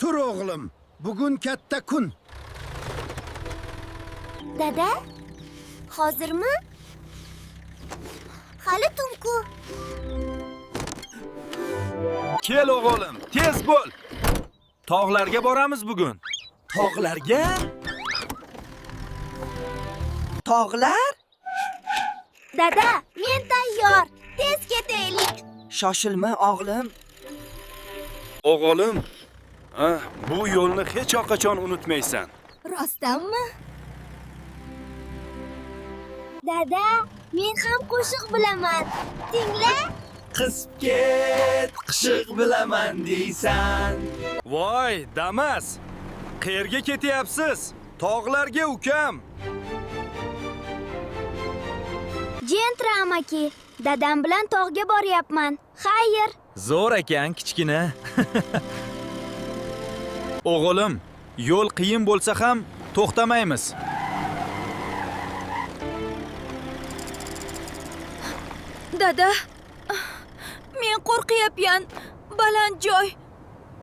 Tur o'g'lim, bugun katta kun. Dada, hozirmi? Hali tunku. Kel o'g'lim, tez bo'l. Tog'larga boramiz bugun. Tog'larga? Tog'lar? Dada, men tayyor. Tez ketaylik. Shoshilma o'g'lim. O'g'lim, bu yo'lni hech qachon unutmaysan. Rostdanmi? Dada, men ham qo'shiq bilaman. Tingla. Qisib ket, qishiq bilaman deysan. Voy, Damas. Qayerga ketyapsiz? Tog'larga ukam. Jentra amaki, dadam bilan tog'ga boryapman. Xayr. Zo'r ekan, kichkina. O'g'lim, yo'l qiyin bo'lsa ham to'xtamaymiz. Dada, men qo'rqyapman. Baland joy.